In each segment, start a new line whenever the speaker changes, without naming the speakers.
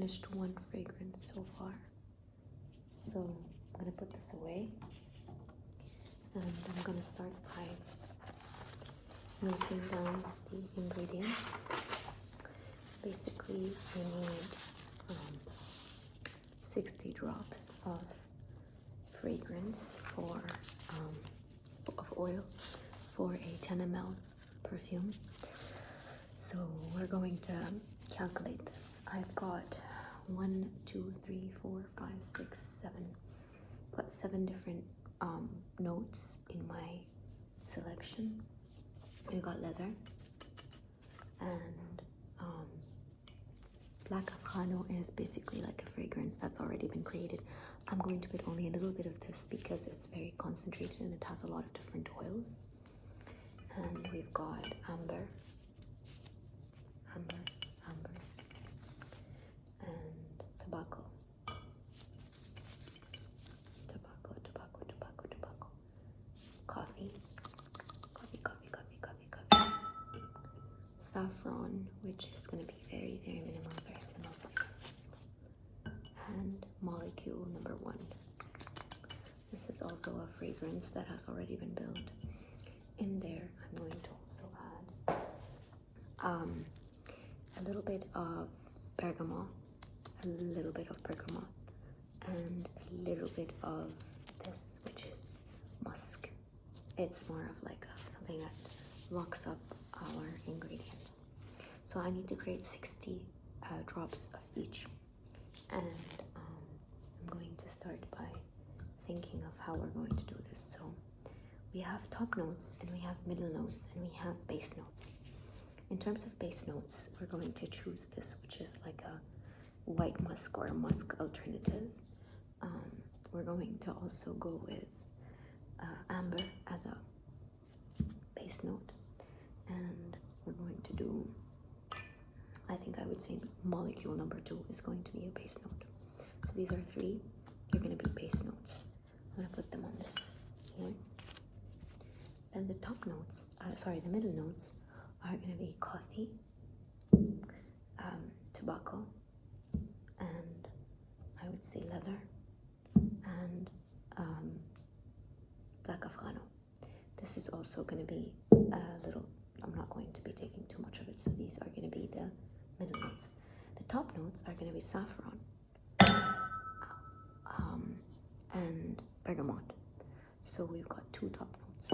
finished one fragrance so far. So I'm gonna put this away, and I'm gonna start by noting down the ingredients. Basically, we need 60 drops of fragrance of oil for a 10 ml perfume. So we're going to calculate this. I've got 1, 2, 3, 4, 5, 6, 7. Got 7 different notes in my selection. We got leather and Black Afghano is basically like a fragrance that's already been created. I'm going to put only a little bit of this because it's very concentrated and it has a lot of different oils. And we've got amber, and tobacco. Coffee. Saffron, which is going to be very, very minimal, and molecule number 1. This is also a fragrance that has already been built. In there, I'm going to also add a little bit of bergamot, and a little bit of this, which is musk. It's more of like something that locks up our ingredients. So I need to create 60 drops of each, and I'm going to start by thinking of how we're going to do this. So we have top notes, and we have middle notes, and we have base notes. In terms of base notes, we're going to choose this, which is like a white musk or a musk alternative. We're going to also go with amber as a base note, and we're going to do, I think I would say molecule number 2 is going to be a base note. So these are 3, they're going to be base notes. I'm going to put them on this here. Then the top notes, the middle notes are going to be coffee, tobacco, and I would say leather, and Black Afghano. This is also going to be a little, I'm not going to be taking too much of it, so these are going to be the middle notes. The top notes are going to be saffron and bergamot. So we've got 2 top notes.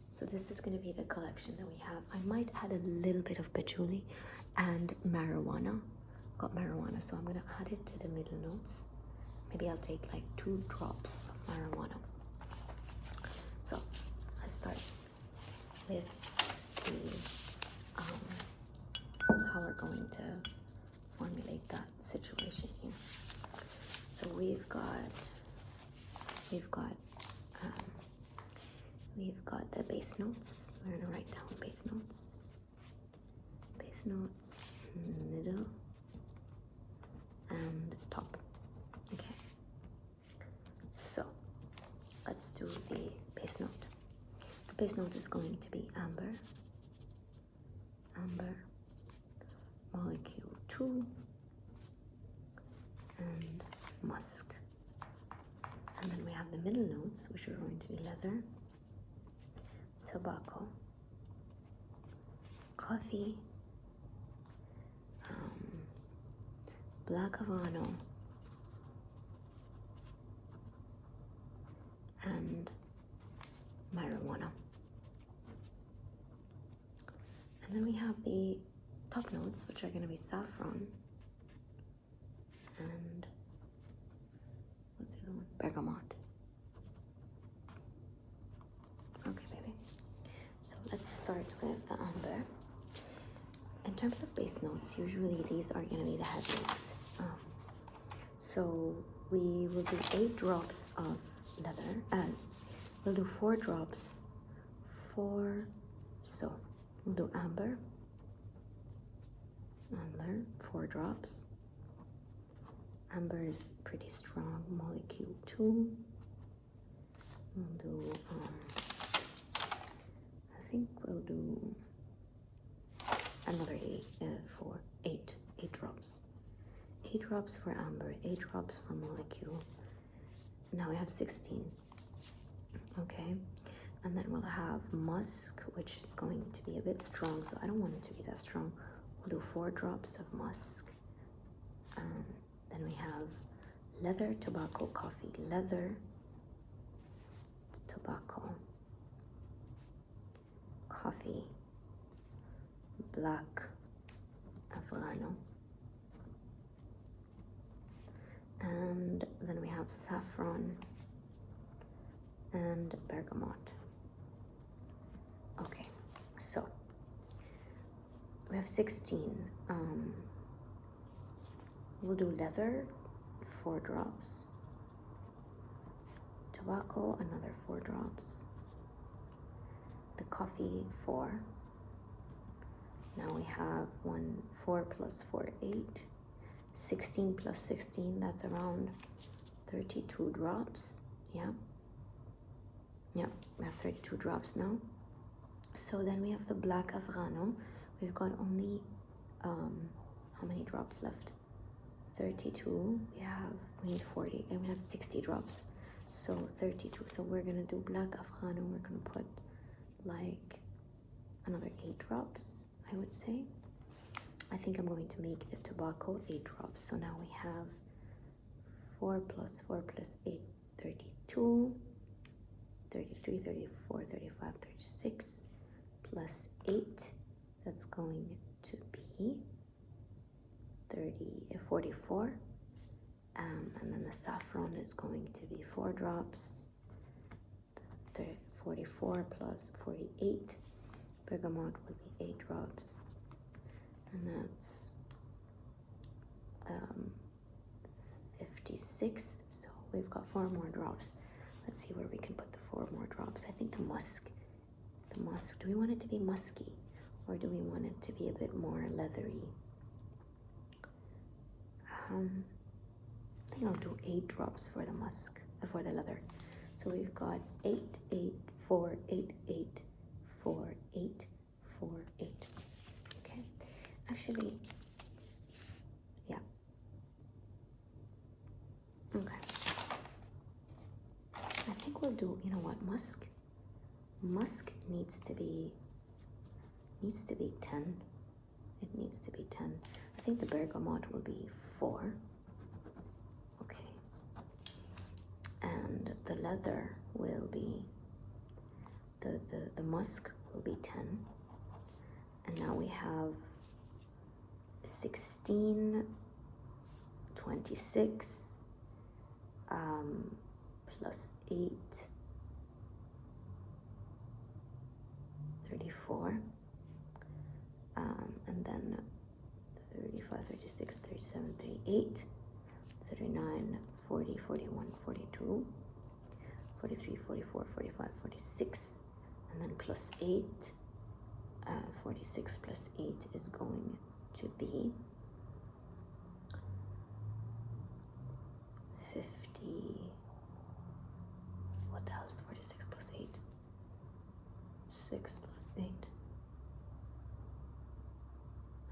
So this is going to be the collection that we have. I might add a little bit of patchouli and marijuana. Got marijuana, so I'm going to add it to the middle notes. Maybe I'll take like 2 drops of marijuana. So let's start with how we're going to formulate that situation here. So we've got the base notes. We're gonna write down base notes, middle, and top. Okay. So let's do the base note. The base note is going to be amber, molecule 2, and musk. And then we have the middle notes, which are going to be leather, tobacco, coffee, Black Havana, and marijuana. And then we have the top notes, which are going to be saffron and what's the other one? Bergamot. Okay, baby. So let's start with the amber. In terms of base notes, usually these are going to be the heaviest. So we will do 8 drops of leather. We'll do 4 drops. So we'll do amber, 4 drops. Amber is pretty strong. Molecule 2. We'll do, I think we'll do another 8 drops. 8 drops for amber, 8 drops for molecule. Now we have 16. Okay, and then we'll have musk, which is going to be a bit strong, so I don't want it to be that strong. We'll do 4 drops of musk. Then we have leather, tobacco, coffee. Leather, tobacco, coffee, black Afghano, and then we have saffron and bergamot. Okay, so we have 16. We'll do leather, 4 drops, tobacco, another 4 drops, the coffee, 4. Now we have 4 plus 4, 8, 16 plus 16, that's around 32 drops. Yeah, we have 32 drops now. So then we have the black Afghano. We've got only how many drops left? 32. We need 40, and we have 60 drops, so 32. So we're gonna do black Afghano. We're gonna put like another 8 drops, I would say. I think I'm going to make the tobacco 8 drops. So now we have 4 plus 4 plus 8, 32, 33, 34, 35, 36, plus 8, that's going to be 44. And then the saffron is going to be 4 drops, 44 plus 48. Bergamot will be 8 drops, and that's 56. So we've got 4 more drops. Let's see where we can put the 4 more drops. I think the musk, do we want it to be musky, or do we want it to be a bit more leathery? I think I'll do 8 drops for the musk, for the leather. So we've got 8, 8, 4, 8, 8, 4, 8, 4, 8. Okay, actually, yeah. Okay. I think we'll do, you know what, musk? Musk needs to be 10. It needs to be 10. I think the bergamot will be 4. Okay. And the leather will be, the musk will be 10. And now we have 16, 26, plus 8, 34. And then 35, 36, 37, 38, 39, 40, 41, 42, 43, 44, 45, 46, and then plus 8, 46 plus 8 is going to be 50, what the hell is 46 plus 8? 6 plus 8.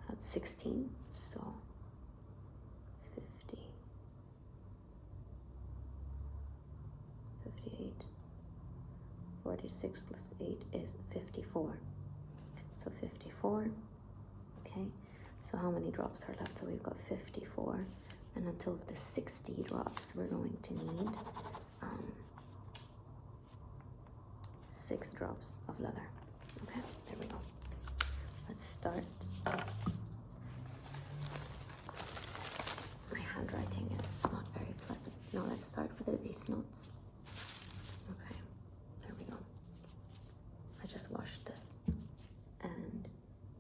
That's 16, so 50, 58, 46 plus 8 is 54. So 54, okay. So how many drops are left? So we've got 54, and until the 60 drops, we're going to need 6 drops of leather. Okay, there we go. Let's start. My handwriting is not very pleasant. Now let's start with the base notes. Okay, there we go. I just washed this. And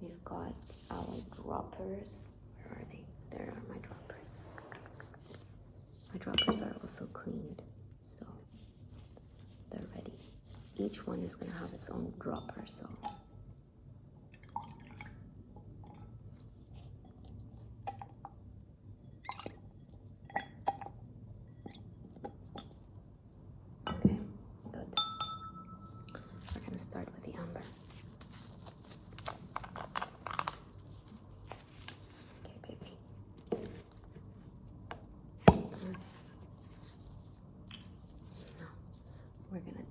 we've got our droppers. Where are they? There are my droppers. My droppers are also cleaned, so they're ready. Each one is going to have its own dropper, so okay, good. We're going to start with the amber. Okay, baby.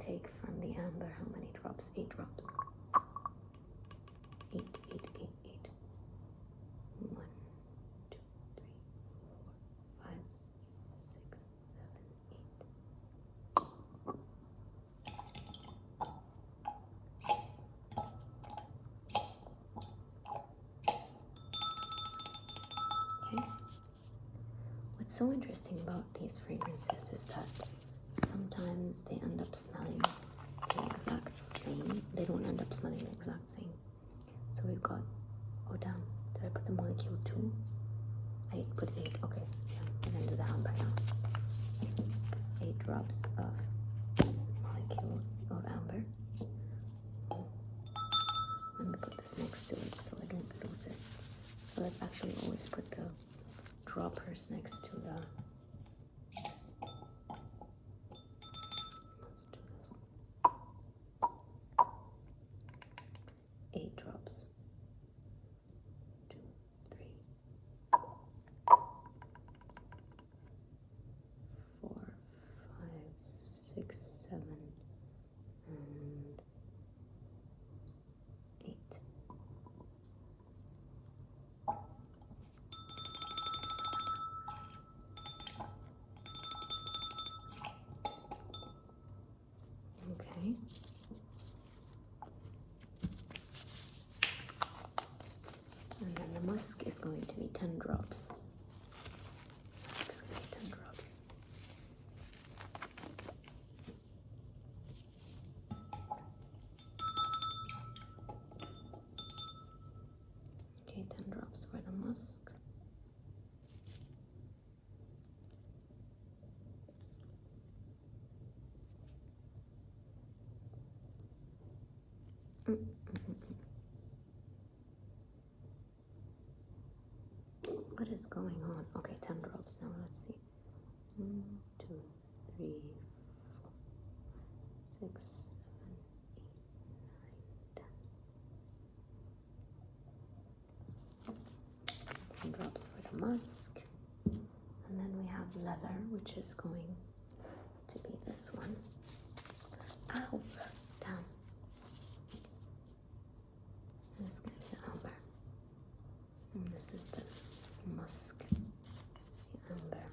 take from the amber how many drops? 8 drops. 8, 8, 8, 8. 1, 2, 3, 4, 5, 6, 7, 8. Okay. What's so interesting about these fragrances is that sometimes they end up smelling the exact same. They don't end up smelling the exact same. So we've got, oh damn, did I put the molecule 2? I put 8, okay. Yeah, we're gonna do the amber now. 8 drops of molecule of amber. Let me put this next to it so I don't lose it. So let's actually always put the droppers next to the, let's do this. 8 drops. 2, 3, 4, 5, 6, 7, and 8. Okay. And then the musk is going to be 10 drops. Musk is going to be 10 drops. Okay, 10 drops for the musk. What is going on? Okay, 10 drops now. Let's see. 1, 2, 3, 4, 6, 7, 8, 9, 10. 10 drops for the musk. And then we have leather, which is going to be this one. Ow! Damn. This is going to be the amber. And this is the musk. The amber.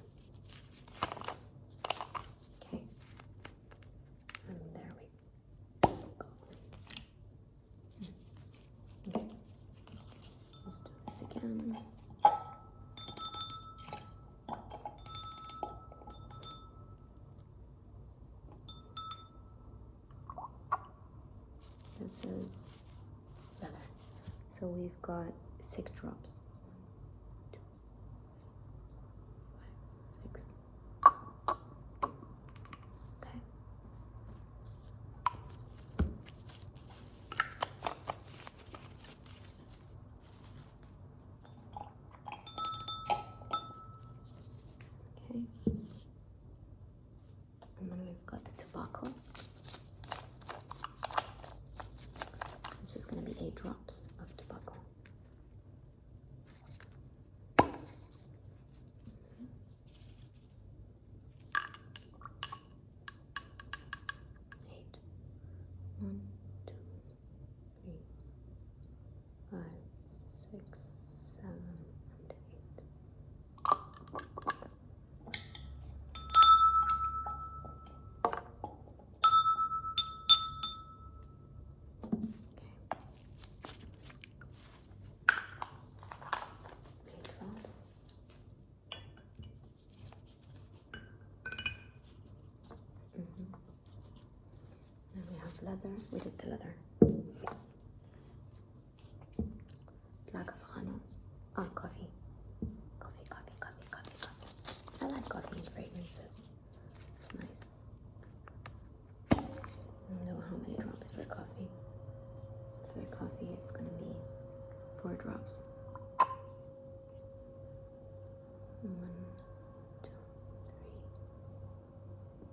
Okay. And there we go. Okay. Let's do this again. This is leather. So we've got 6 drops. 1, 2, 5, 6. Okay. Okay. And then we've got the tobacco, which is going to be 8 drops of tobacco. Eight. 1, 2, 3, 5, 6, 7, and 8. Leather, we did the leather. Black Havana. Coffee. Coffee, coffee, coffee, coffee, coffee. I like coffee in fragrances. It's nice. I don't know how many drops for coffee. For coffee, it's gonna be 4 drops. 1, 2, 3.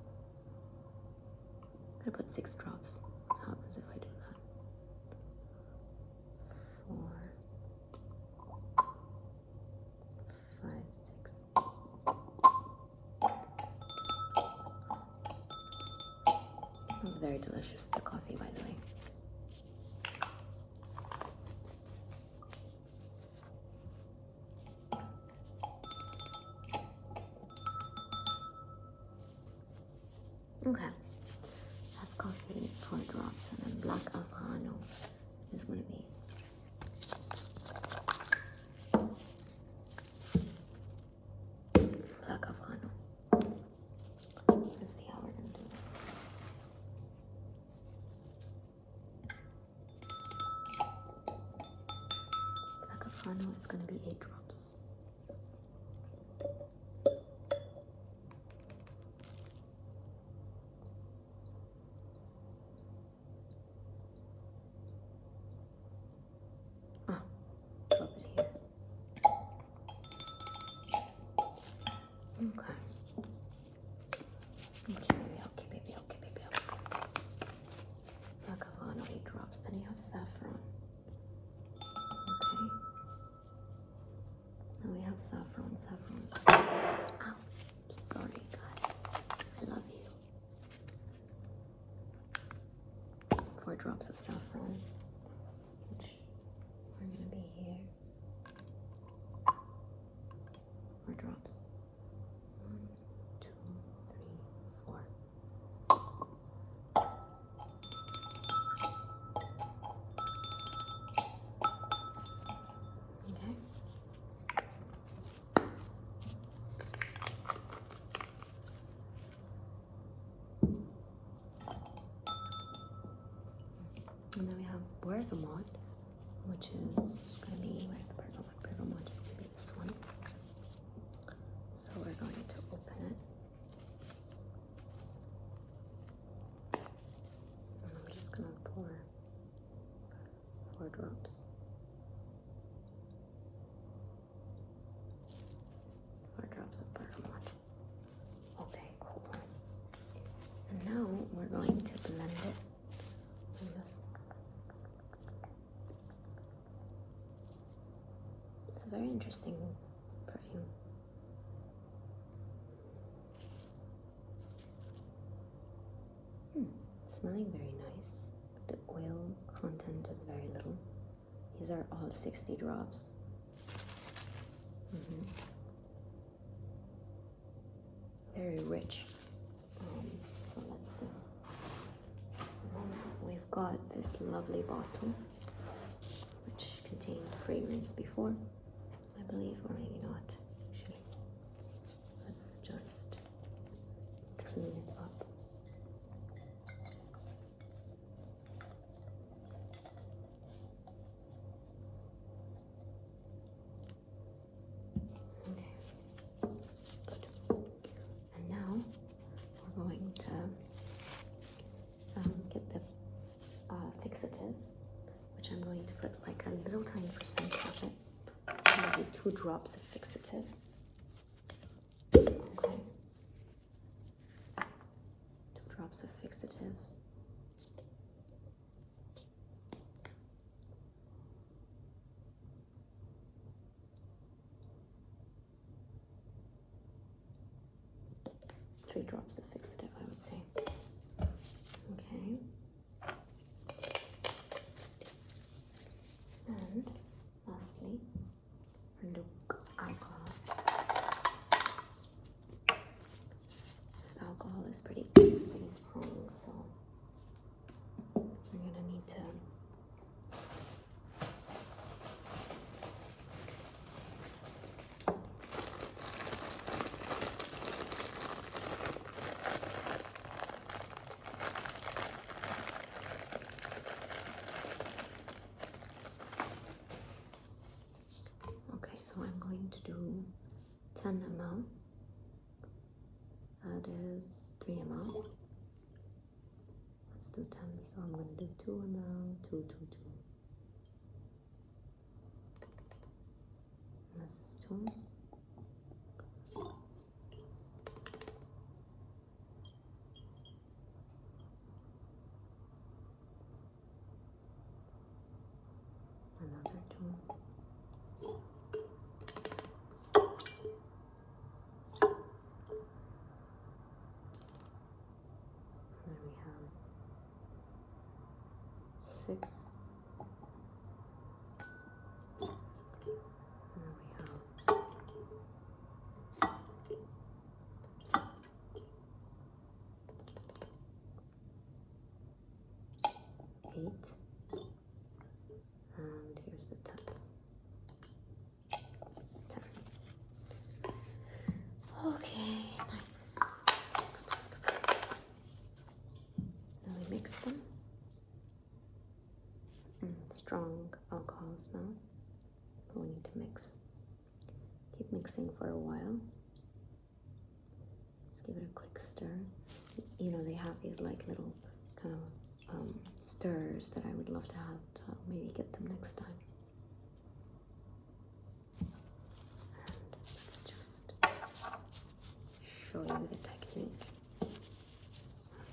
I'm gonna put 6 drops. What happens if I do that? 4, 5, 6. It's very delicious, the coffee, by the way. Okay, that's coffee, 4 drops, and then black Afghano is going to be black Afghano. Let's see how we're going to do this. Black Afghano is going to be 8 drops. Drop it here. Okay. Okay, baby, okay, baby, okay, baby, okay. Black Havana, 8 drops. Then you have saffron. Okay. Now we have saffron. Saffron's. Ow. Sorry, guys. I love you. 4 drops of saffron, which are going to be here. 4 drops. 1, 2, 3, 4. Okay. And then we have bergamot, which is going to be, where's the bergamot? Bergamot is going to be this one. So we're going to open it. And I'm just going to pour 4 drops. 4 drops of bergamot. Okay, cool. And now we're going to blend it. It's a very interesting perfume. It's smelling very nice. The oil content is very little. These are all 60 drops. Very rich. So let's see. We've got this lovely bottle, which contained fragrance before, I believe, or maybe not. Actually, let's just clean it up. Okay, good. And now we're going to get the fixative, which I'm going to put like a little tiny percent of it. I'm going to do 2 drops of fixative. Okay. 2 drops of fixative. Three drops of fixative, I would say. Okay. And lastly, we're going to do alcohol. This alcohol is pretty strong, so we're going to need to so I'm going to do 10 ml. That is 3 ml. Let's do 10. So I'm going to do 2 ml, 2, 2, 2. And this is 2. Another 2. There we have 6. There we have 8. And here's the 10th. 10. Okay, nice. Now we mix them. Strong alcohol smell. We need to mix. Keep mixing for a while. Let's give it a quick stir. You know, they have these like little kind of stirrers that I would love to have to maybe get them next time. And let's just show you the technique of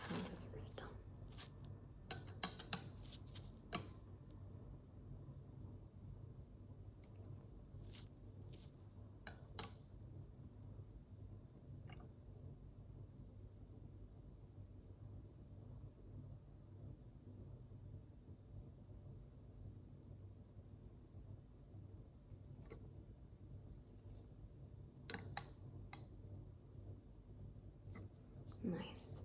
how this is done. Nice.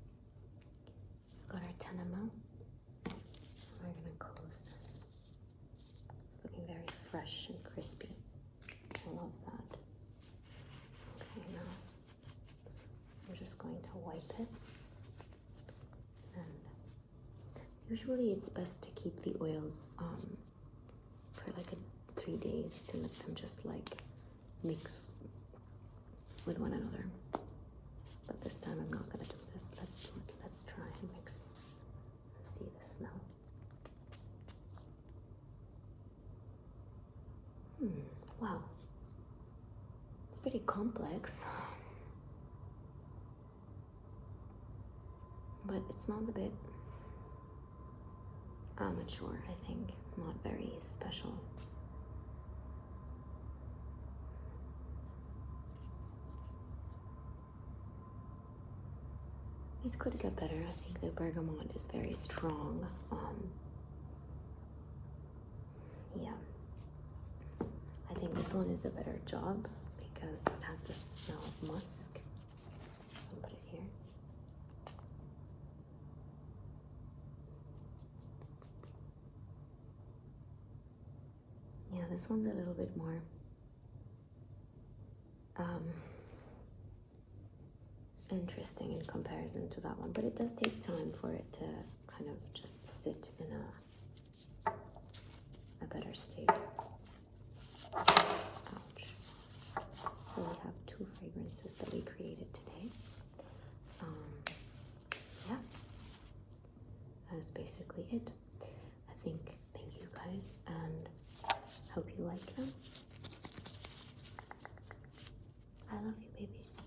We've got our 10 ml. We're gonna close this. It's looking very fresh and crispy. I love that. Okay, now I'm just going to wipe it. And usually it's best to keep the oils for like 3 days to let them just like mix with one another. But this time I'm not gonna do this. Let's do it. Let's try and mix and see the smell. Wow. It's pretty complex. But it smells a bit mature, I think. Not very special. It could get better. I think the bergamot is very strong. Yeah. I think this one is a better job because it has the smell of musk. I'll put it here. Yeah, this one's a little bit more interesting in comparison to that one, but it does take time for it to kind of just sit in a better state. Ouch. So we have 2 fragrances that we created today. Yeah, that's basically it. Thank you guys, and hope you like them. I love you, babies.